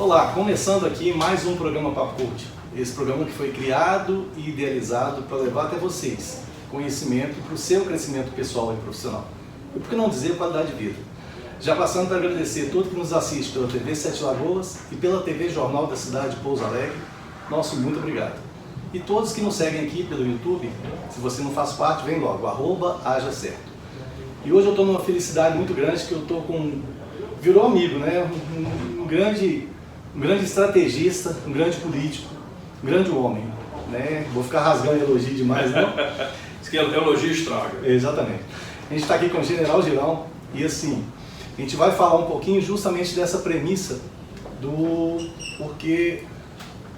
Olá, começando aqui mais um programa Papo Coach. Esse programa que foi criado e idealizado para levar até vocês conhecimento para o seu crescimento pessoal e profissional. E por que não dizer qualidade de vida? Já passando para agradecer a todos que nos assiste pela TV Sete Lagoas e pela TV Jornal da Cidade de Pouso Alegre, nosso muito obrigado. E todos que nos seguem aqui pelo YouTube, se você não faz parte, vem logo, @hajacerto. E hoje eu estou numa felicidade muito grande que eu estou com... Virou amigo, né? Um grande estrategista, um grande político, um grande homem, né? Vou ficar rasgando elogio demais, não? Diz que elogio estraga. Exatamente. A gente está aqui com o General Girão e assim, a gente vai falar um pouquinho justamente dessa premissa do porque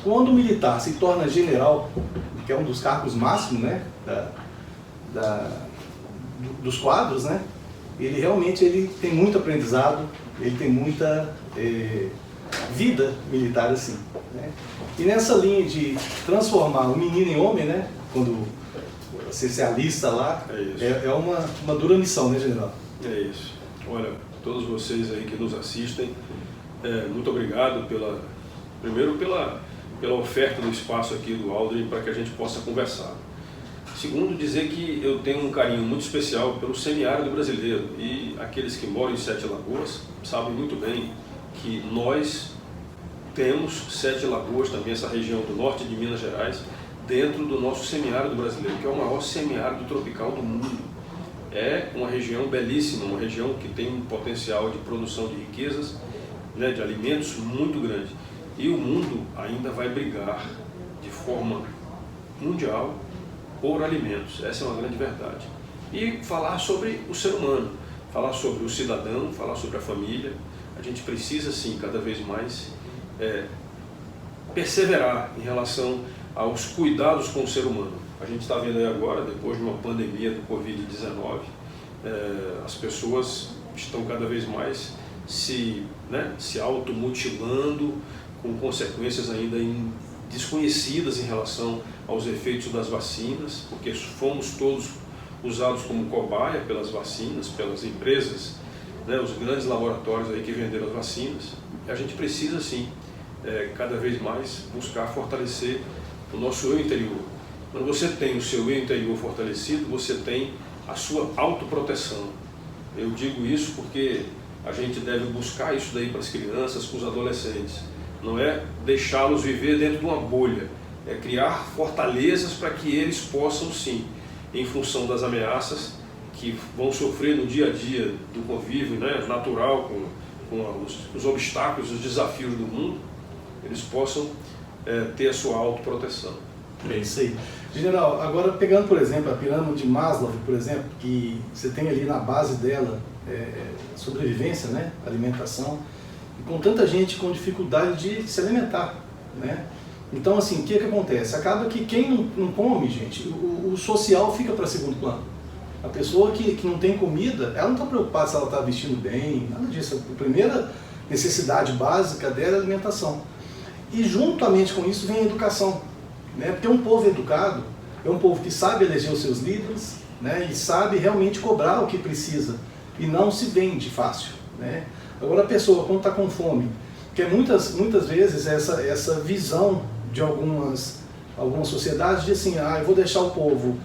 quando o militar se torna general, que é um dos cargos máximos, né, dos quadros, né, ele realmente tem muito aprendizado, ele tem muita vida militar assim, né? E nessa linha de transformar o menino em homem, né, quando você se alista lá, é uma dura missão, né, general? É isso. Olha, todos vocês aí que nos assistem, muito obrigado primeiro pela oferta do espaço aqui do Aldrin para que a gente possa conversar. Segundo, dizer que eu tenho um carinho muito especial pelo semiárido brasileiro e aqueles que moram em Sete Lagoas sabem muito bem que nós temos Sete Lagoas, também essa região do norte de Minas Gerais, dentro do nosso semiárido brasileiro, que é o maior semiárido tropical do mundo. É uma região belíssima, uma região que tem um potencial de produção de riquezas, né, de alimentos muito grande. E o mundo ainda vai brigar de forma mundial por alimentos, essa é uma grande verdade. E falar sobre o ser humano, falar sobre o cidadão, falar sobre a família. A gente precisa sim, cada vez mais, perseverar em relação aos cuidados com o ser humano. A gente está vendo aí agora, depois de uma pandemia do Covid-19, as pessoas estão cada vez mais se automutilando, com consequências ainda desconhecidas em relação aos efeitos das vacinas, porque fomos todos usados como cobaia pelas vacinas, pelas empresas, né, os grandes laboratórios aí que venderam as vacinas. A gente precisa sim, cada vez mais, buscar fortalecer o nosso eu interior. Quando você tem o seu eu interior fortalecido, você tem a sua autoproteção. Eu digo isso porque a gente deve buscar isso daí para as crianças, para os adolescentes. Não é deixá-los viver dentro de uma bolha, é criar fortalezas para que eles possam sim, em função das ameaças que vão sofrer no dia a dia do convívio, né, natural com os obstáculos, os desafios do mundo, eles possam ter a sua autoproteção. É isso aí. General, agora pegando, por exemplo, a pirâmide de Maslow, por exemplo, que você tem ali na base dela sobrevivência, né, alimentação, e com tanta gente com dificuldade de se alimentar, né? Então, assim, o que acontece? Acaba que quem não come, gente, o social fica para segundo plano. A pessoa que não tem comida, ela não está preocupada se ela está vestindo bem, nada disso. A primeira necessidade básica dela é a alimentação. E juntamente com isso vem a educação, né? Porque um povo educado é um povo que sabe eleger os seus líderes, né? E sabe realmente cobrar o que precisa e não se vende fácil, né? Agora a pessoa, quando está com fome, porque muitas vezes essa visão de algumas sociedades de assim, eu vou deixar o povo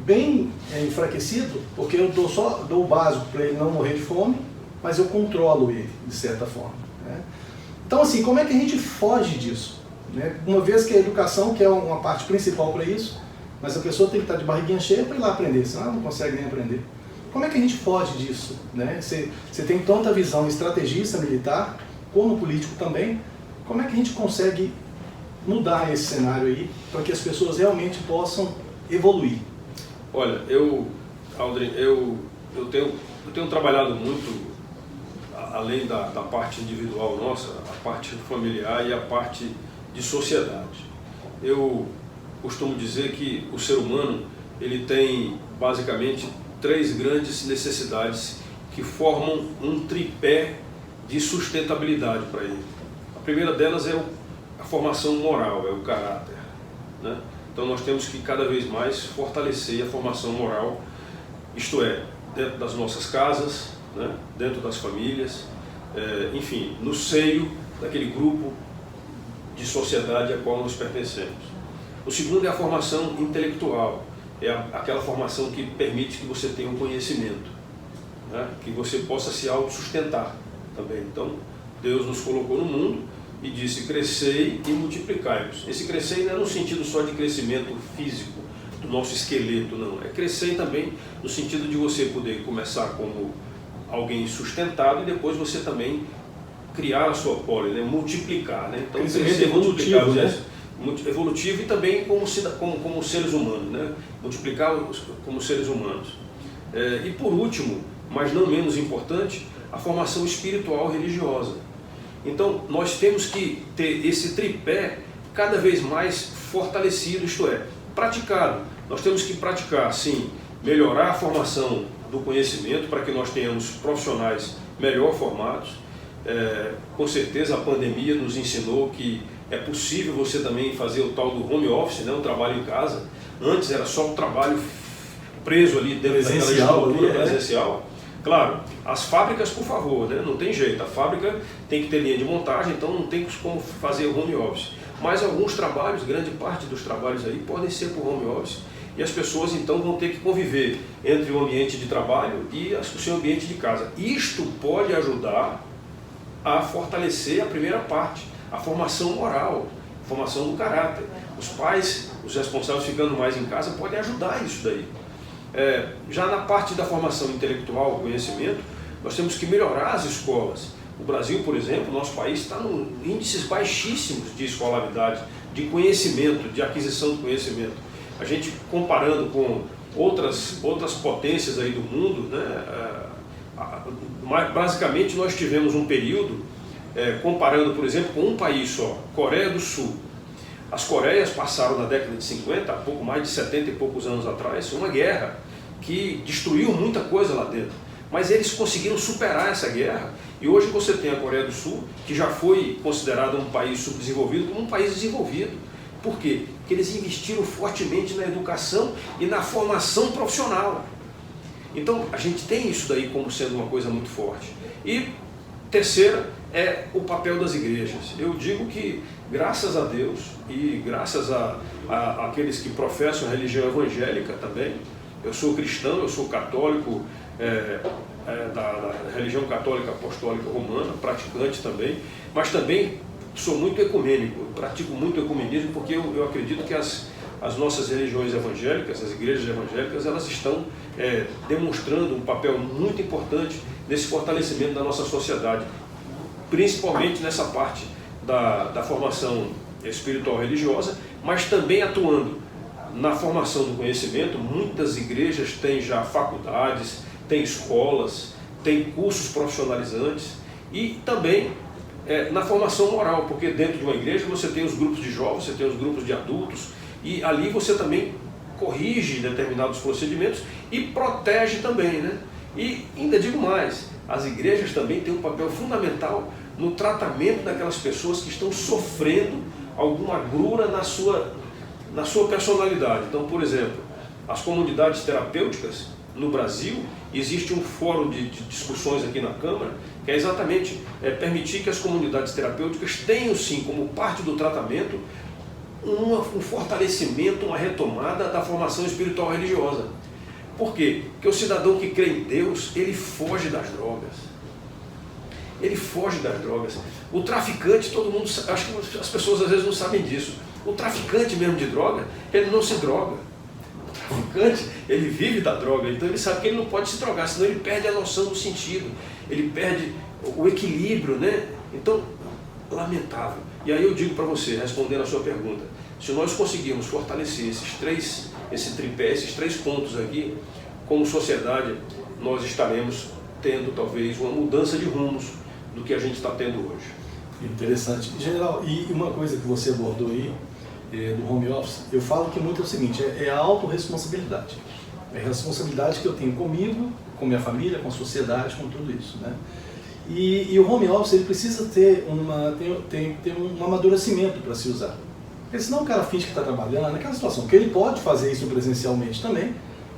bem enfraquecido, porque eu dou o básico para ele não morrer de fome, mas eu controlo ele, de certa forma, né? Então, assim, como é que a gente foge disso, né? Uma vez que a educação, que é uma parte principal para isso, mas a pessoa tem que estar de barriguinha cheia para ir lá aprender, senão ela não consegue nem aprender. Como é que a gente foge disso, né? Você tem tanta visão estrategista militar, como político também, como é que a gente consegue mudar esse cenário aí, para que as pessoas realmente possam evoluir? Olha, Aldrin, eu tenho trabalhado muito, além da parte individual nossa, a parte familiar e a parte de sociedade. Eu costumo dizer que o ser humano, ele tem basicamente 3 grandes necessidades que formam um tripé de sustentabilidade para ele. A primeira delas é a formação moral, é o caráter, né? Então nós temos que cada vez mais fortalecer a formação moral, isto é, dentro das nossas casas, né? Dentro das famílias, enfim, no seio daquele grupo de sociedade a qual nós pertencemos. O segundo é a formação intelectual, é aquela formação que permite que você tenha um conhecimento, né? Que você possa se autossustentar também. Então, Deus nos colocou no mundo e disse: crescei e multiplicai-vos. Esse crescer não é no sentido só de crescimento físico, do nosso esqueleto, não. É crescer também no sentido de você poder começar como alguém sustentado e depois você também criar a sua prole, né? Multiplicar, né? Então, crescer, multiplicar, né? Evolutivo e também como seres humanos, né? Multiplicar como seres humanos. E por último, mas não menos importante, a formação espiritual religiosa. Então, nós temos que ter esse tripé cada vez mais fortalecido, isto é, praticado. Nós temos que praticar, sim, melhorar a formação do conhecimento para que nós tenhamos profissionais melhor formados. Com certeza a pandemia nos ensinou que é possível você também fazer o tal do home office, né, o trabalho em casa. Antes era só um trabalho preso ali dentro daquela estrutura presencial. Claro, as fábricas, por favor, né? Não tem jeito, a fábrica tem que ter linha de montagem, então não tem como fazer o home office. Mas alguns trabalhos, grande parte dos trabalhos aí podem ser por home office, e as pessoas então vão ter que conviver entre o ambiente de trabalho e o seu ambiente de casa. Isto pode ajudar a fortalecer a primeira parte, a formação moral, a formação do caráter. Os pais, os responsáveis ficando mais em casa, podem ajudar isso daí. Já na parte da formação intelectual, conhecimento, nós temos que melhorar as escolas. O Brasil, por exemplo, nosso país está em índices baixíssimos de escolaridade, de conhecimento, de aquisição de conhecimento. A gente comparando com outras potências aí do mundo, né, basicamente nós tivemos um período, comparando, por exemplo, com um país só, Coreia do Sul. As Coreias passaram na década de 50, há pouco mais de 70 e poucos anos atrás, uma guerra que destruiu muita coisa lá dentro. Mas eles conseguiram superar essa guerra e hoje você tem a Coreia do Sul, que já foi considerada um país subdesenvolvido, como um país desenvolvido. Por quê? Porque eles investiram fortemente na educação e na formação profissional. Então a gente tem isso daí como sendo uma coisa muito forte. E terceira é o papel das igrejas. Eu digo que graças a Deus e graças a aqueles que professam a religião evangélica também, eu sou cristão, eu sou católico, da religião católica apostólica romana, praticante também, mas também sou muito ecumênico, pratico muito ecumenismo porque eu acredito que as nossas religiões evangélicas, as igrejas evangélicas, elas estão demonstrando um papel muito importante nesse fortalecimento da nossa sociedade, principalmente nessa parte da formação espiritual religiosa, mas também atuando na formação do conhecimento. Muitas igrejas têm já faculdades, têm escolas, têm cursos profissionalizantes e também na formação moral, porque dentro de uma igreja você tem os grupos de jovens, você tem os grupos de adultos e ali você também corrige determinados procedimentos e protege também, né? E ainda digo mais, as igrejas também têm um papel fundamental no tratamento daquelas pessoas que estão sofrendo alguma agrura na sua personalidade. Então, por exemplo, as comunidades terapêuticas no Brasil, existe um fórum de discussões aqui na Câmara, que é exatamente permitir que as comunidades terapêuticas tenham sim como parte do tratamento um fortalecimento, uma retomada da formação espiritual religiosa. Por quê? Porque o cidadão que crê em Deus, ele foge das drogas. Ele foge das drogas. O traficante, todo mundo, acho que as pessoas às vezes não sabem disso. O traficante mesmo de droga, ele não se droga. O traficante, ele vive da droga, então ele sabe que ele não pode se drogar, senão ele perde a noção do sentido, ele perde o equilíbrio, né? Então, lamentável. E aí eu digo para você, respondendo a sua pergunta, se nós conseguirmos fortalecer esse tripé, esses três pontos aqui, como sociedade, nós estaremos tendo talvez uma mudança de rumos do que a gente está tendo hoje. Interessante. General, e uma coisa que você abordou aí, do home office, eu falo que muito é o seguinte, é a autorresponsabilidade. É a responsabilidade que eu tenho comigo, com minha família, com a sociedade, com tudo isso, né? E o home office, ele precisa ter um amadurecimento para se usar. Porque senão o cara finge que está trabalhando, naquela situação, que ele pode fazer isso presencialmente também,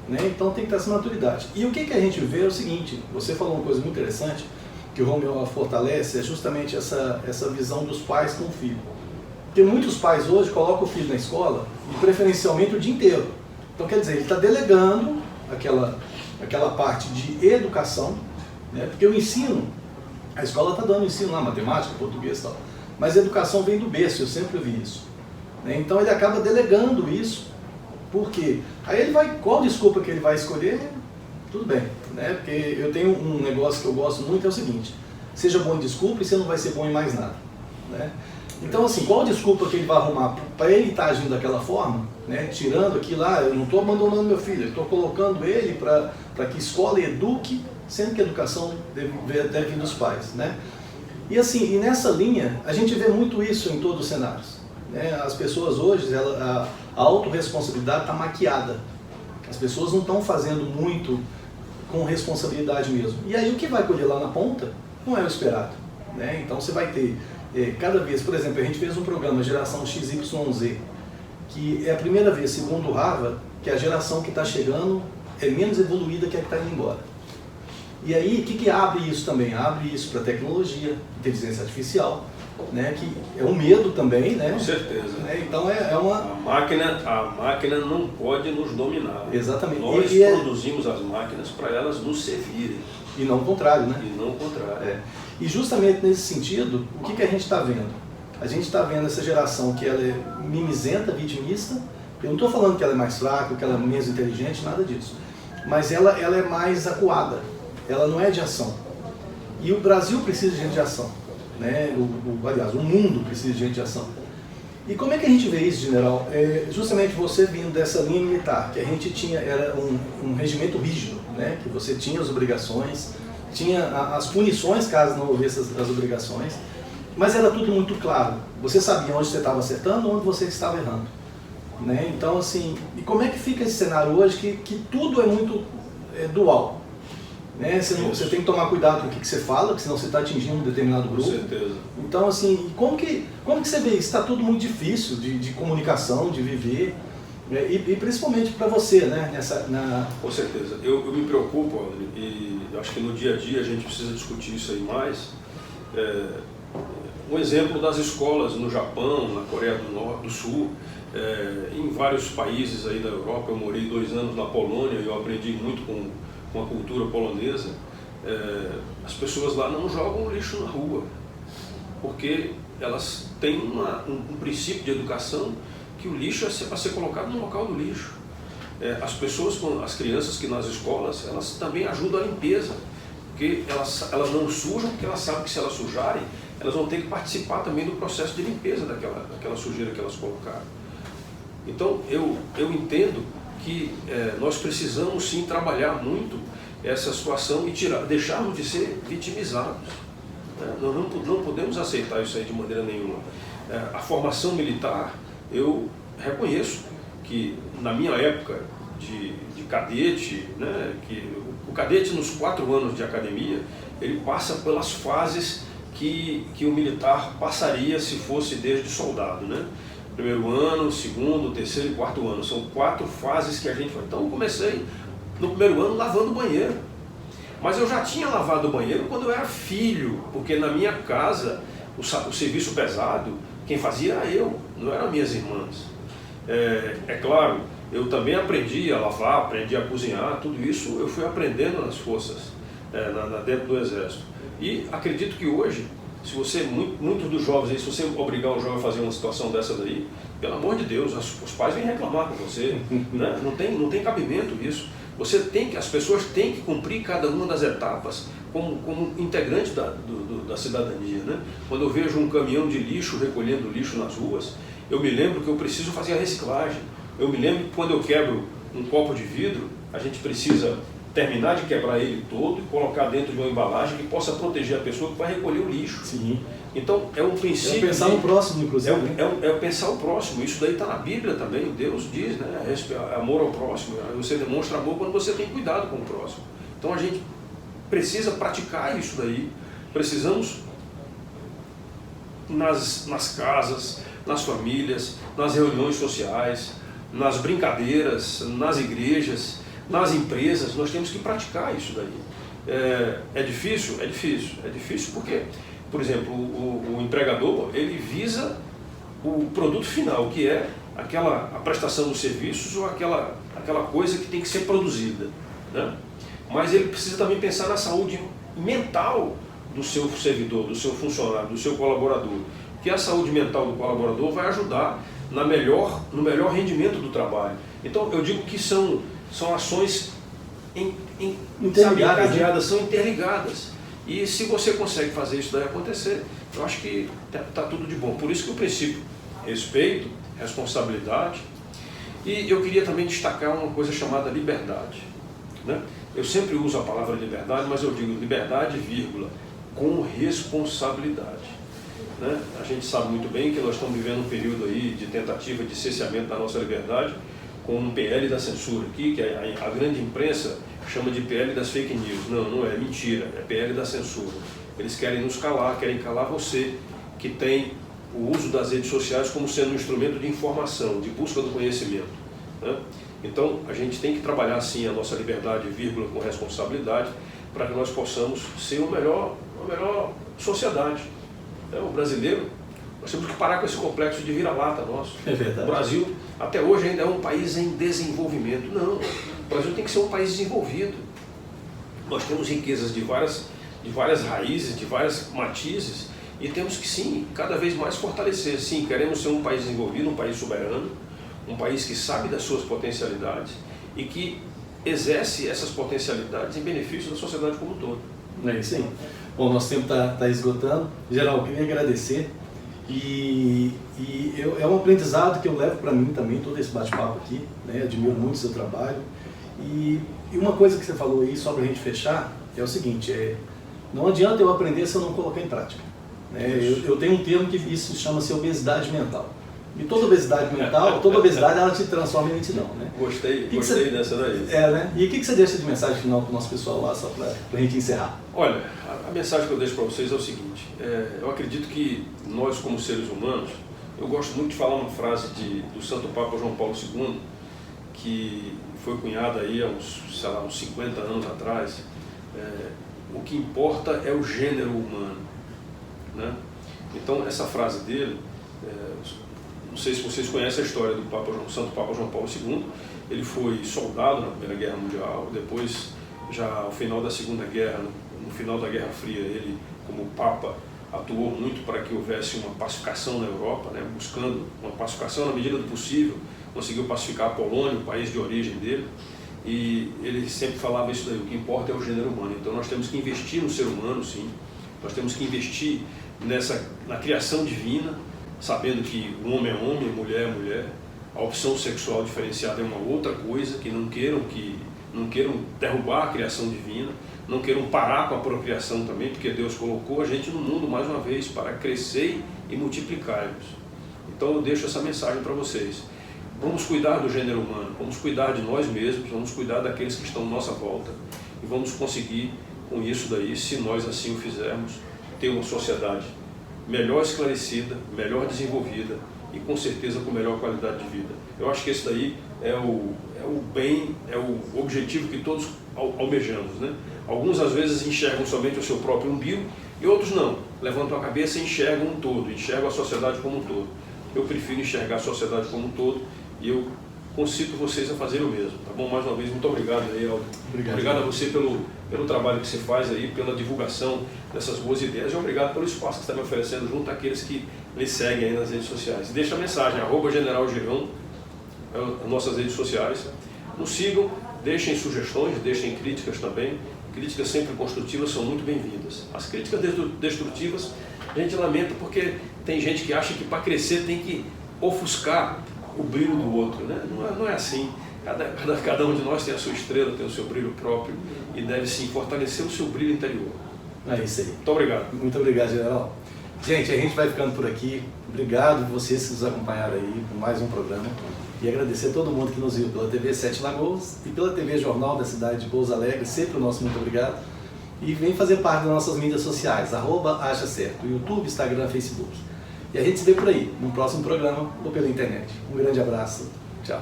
né? Então tem que ter essa maturidade. E o que a gente vê é o seguinte, você falou uma coisa muito interessante, que o Romeu fortalece é justamente essa visão dos pais com o filho. Porque muitos pais hoje colocam o filho na escola, e preferencialmente o dia inteiro. Então, quer dizer, ele está delegando aquela parte de educação, né? Porque o ensino, a escola está dando ensino lá, matemática, português e tal, mas a educação vem do berço, eu sempre vi isso. Né? Então ele acaba delegando isso, porque aí ele vai, qual desculpa que ele vai escolher, tudo bem, né? Porque eu tenho um negócio que eu gosto muito, é o seguinte: seja bom em desculpa e você não vai ser bom em mais nada. Né? Então, assim, qual desculpa que ele vai arrumar para ele estar agindo daquela forma, né? Tirando aquilo lá, eu não estou abandonando meu filho, eu estou colocando ele para que escola eduque, sendo que a educação deve vir dos pais. Né? E assim, e nessa linha, a gente vê muito isso em todos os cenários. Né? As pessoas hoje, a autorresponsabilidade está maquiada. As pessoas não estão fazendo muito com responsabilidade mesmo. E aí o que vai colher lá na ponta não é o esperado. Né? Então você vai ter, cada vez, por exemplo, a gente fez um programa Geração XYZ, que é a primeira vez, segundo o Harvard, que a geração que está chegando é menos evoluída que a que está indo embora. E aí, o que abre isso também? Abre isso para tecnologia, inteligência artificial, né? Que é um medo também, né? Com certeza. Né? Então é uma... A máquina não pode nos dominar. Exatamente. Nós produzimos as máquinas para elas nos servirem. E não o contrário, né? E não o contrário. E justamente nesse sentido, o que a gente está vendo? A gente está vendo essa geração que ela é mimizenta, vitimista. Eu não estou falando que ela é mais fraca, que ela é menos inteligente, nada disso. Mas ela é mais acuada. Ela não é de ação. E o Brasil precisa de gente de ação. Né? Aliás, o mundo precisa de gente de ação. E como é que a gente vê isso, general? Justamente você vindo dessa linha militar, que a gente tinha, era um regimento rígido, né? Que você tinha as obrigações, tinha as punições caso não houvesse as obrigações, mas era tudo muito claro. Você sabia onde você estava acertando, onde você estava errando. Né? Então, assim, e como é que fica esse cenário hoje que tudo é muito dual? Né? Você tem que tomar cuidado com o que você fala, porque senão você está atingindo um determinado grupo. Com certeza. Então, assim, como que você vê isso? Está tudo muito difícil de comunicação, de viver, né? E principalmente para você, né? Com certeza. Eu me preocupo, Aldrin, e acho que no dia a dia a gente precisa discutir isso aí mais. Um exemplo das escolas no Japão, na Coreia do Sul, em vários países aí da Europa. Eu morei 2 anos na Polônia e eu aprendi muito com a cultura polonesa. As pessoas lá não jogam lixo na rua, porque elas têm um princípio de educação que o lixo é para ser colocado no local do lixo. As crianças que nas escolas, elas também ajudam a limpeza, porque elas não sujam, porque elas sabem que se elas sujarem, elas vão ter que participar também do processo de limpeza daquela sujeira que elas colocaram. Então, eu entendo que nós precisamos sim trabalhar muito essa situação e deixarmos de ser vitimizados. Nós não podemos aceitar isso aí de maneira nenhuma. A formação militar, eu reconheço que na minha época de cadete, né, que o cadete nos 4 anos de academia, ele passa pelas fases que o militar passaria se fosse desde soldado, né? Primeiro ano, segundo, terceiro e quarto ano. São 4 fases que a gente faz. Então eu comecei no primeiro ano lavando o banheiro. Mas eu já tinha lavado o banheiro quando eu era filho, porque na minha casa o serviço pesado, quem fazia era eu, não eram minhas irmãs. É claro, eu também aprendi a lavar, aprendi a cozinhar, tudo isso eu fui aprendendo nas forças, dentro do exército. E acredito que hoje, se você, muitos dos jovens aí, se você obrigar um jovem a fazer uma situação dessa daí, pelo amor de Deus, os pais vêm reclamar com você, né? Não tem cabimento isso. As pessoas têm que cumprir cada uma das etapas como integrante da cidadania, né? Quando eu vejo um caminhão de lixo recolhendo lixo nas ruas, eu me lembro que eu preciso fazer a reciclagem. Eu me lembro que quando eu quebro um copo de vidro, a gente precisa terminar de quebrar ele todo e colocar dentro de uma embalagem que possa proteger a pessoa que vai recolher o lixo. Sim. Então é um princípio. É pensar no próximo, inclusive. É pensar o próximo. Isso daí está na Bíblia também. Deus diz, né? Amor ao próximo. Você demonstra amor quando você tem cuidado com o próximo. Então a gente precisa praticar isso daí. Precisamos nas casas, nas famílias, nas reuniões sociais, nas brincadeiras, nas igrejas, nas empresas, nós temos que praticar isso daí. É difícil? É difícil. É difícil porque, por exemplo, o empregador, ele visa o produto final, que é a prestação dos serviços ou aquela coisa que tem que ser produzida, né? Mas ele precisa também pensar na saúde mental do seu servidor, do seu funcionário, do seu colaborador, que a saúde mental do colaborador vai ajudar no melhor rendimento do trabalho. Então eu digo que são ações encadeadas, são interligadas. E se você consegue fazer isso daí acontecer, eu acho que está tudo de bom. Por isso que o princípio respeito, responsabilidade, e eu queria também destacar uma coisa chamada liberdade, né? Eu sempre uso a palavra liberdade, mas eu digo liberdade, vírgula, com responsabilidade, né? A gente sabe muito bem que nós estamos vivendo um período aí de tentativa de cerceamento da nossa liberdade, com um PL da censura aqui, que a grande imprensa chama de PL das fake news. Não é, mentira, é PL da censura. Eles querem nos calar, querem calar você, que tem o uso das redes sociais como sendo um instrumento de informação, de busca do conhecimento, né? Então, a gente tem que trabalhar, sim, a nossa liberdade, vírgula, com responsabilidade, para que nós possamos ser uma melhor sociedade. O brasileiro, nós temos que parar com esse complexo de vira-lata nosso. É verdade. O Brasil, até hoje, ainda é um país em desenvolvimento. Não, o Brasil tem que ser um país desenvolvido. Nós temos riquezas de várias raízes, de várias matizes, e temos que, sim, cada vez mais fortalecer. Sim, queremos ser um país desenvolvido, um país soberano, um país que sabe das suas potencialidades e que exerce essas potencialidades em benefício da sociedade como um todo. É isso aí. Bom, nosso tempo está esgotando. Geral, eu queria agradecer. É um aprendizado que eu levo para mim também, todo esse bate-papo aqui, né? Admiro muito o seu trabalho. E uma coisa que você falou aí, só para a gente fechar, é o seguinte, não adianta eu aprender se eu não colocar em prática. Eu tenho um termo que isso chama-se obesidade mental. E toda obesidade mental, toda obesidade, ela te transforma em lentidão, né? Gostei dessa daí. Né? E o que você deixa de mensagem final para o nosso pessoal lá, só para a gente encerrar? Olha, a mensagem que eu deixo para vocês é o seguinte, eu acredito que nós como seres humanos, eu gosto muito de falar uma frase do Santo Papa João Paulo II, que foi cunhada aí há uns 50 anos atrás, o que importa é o gênero humano, né? Então essa frase dele, não sei se vocês conhecem a história do Santo Papa João Paulo II. Ele foi soldado na Primeira Guerra Mundial, depois, já ao final da Segunda Guerra, no final da Guerra Fria, ele, como Papa, atuou muito para que houvesse uma pacificação na Europa, né, buscando uma pacificação na medida do possível, conseguiu pacificar a Polônia, o país de origem dele, e ele sempre falava isso daí, o que importa é o gênero humano. Então nós temos que investir no ser humano, sim, nós temos que investir na criação divina, sabendo que o homem é homem, a mulher é mulher, a opção sexual diferenciada é uma outra coisa, que não queiram derrubar a criação divina, não queiram parar com a procriação também, porque Deus colocou a gente no mundo mais uma vez para crescer e multiplicar-nos. Então eu deixo essa mensagem para vocês. Vamos cuidar do gênero humano, vamos cuidar de nós mesmos, vamos cuidar daqueles que estão à nossa volta e vamos conseguir com isso daí, se nós assim o fizermos, ter uma sociedade melhor esclarecida, melhor desenvolvida e com certeza com melhor qualidade de vida. Eu acho que esse daí é o objetivo que todos almejamos, né? Alguns às vezes enxergam somente o seu próprio umbigo e outros não, levantam a cabeça e enxergam um todo, enxergam a sociedade como um todo. Eu prefiro enxergar a sociedade como um todo e eu concito vocês a fazer o mesmo, tá bom? Mais uma vez, muito obrigado aí, Aldo. Obrigado a você pelo trabalho que você faz aí, pela divulgação dessas boas ideias e obrigado pelo espaço que você está me oferecendo junto àqueles que lhe seguem aí nas redes sociais. E deixa a mensagem, @generalgirão, nossas redes sociais. Nos sigam, deixem sugestões, deixem críticas também. Críticas sempre construtivas são muito bem-vindas. As críticas destrutivas, a gente lamenta porque tem gente que acha que para crescer tem que ofuscar o brilho do outro, né? Não é assim. Cada um de nós tem a sua estrela, tem o seu brilho próprio e deve sim fortalecer o seu brilho interior. É isso aí. Muito obrigado. Muito obrigado, General. Gente, a gente vai ficando por aqui. Obrigado vocês que nos acompanharam aí por mais um programa. E agradecer a todo mundo que nos viu pela TV Sete Lagoas e pela TV Jornal da cidade de Pouso Alegre. Sempre o nosso muito obrigado. E vem fazer parte das nossas mídias sociais, @achacerto, YouTube, Instagram, Facebook. E a gente se vê por aí, no próximo programa ou pela internet. Um grande abraço. Tchau.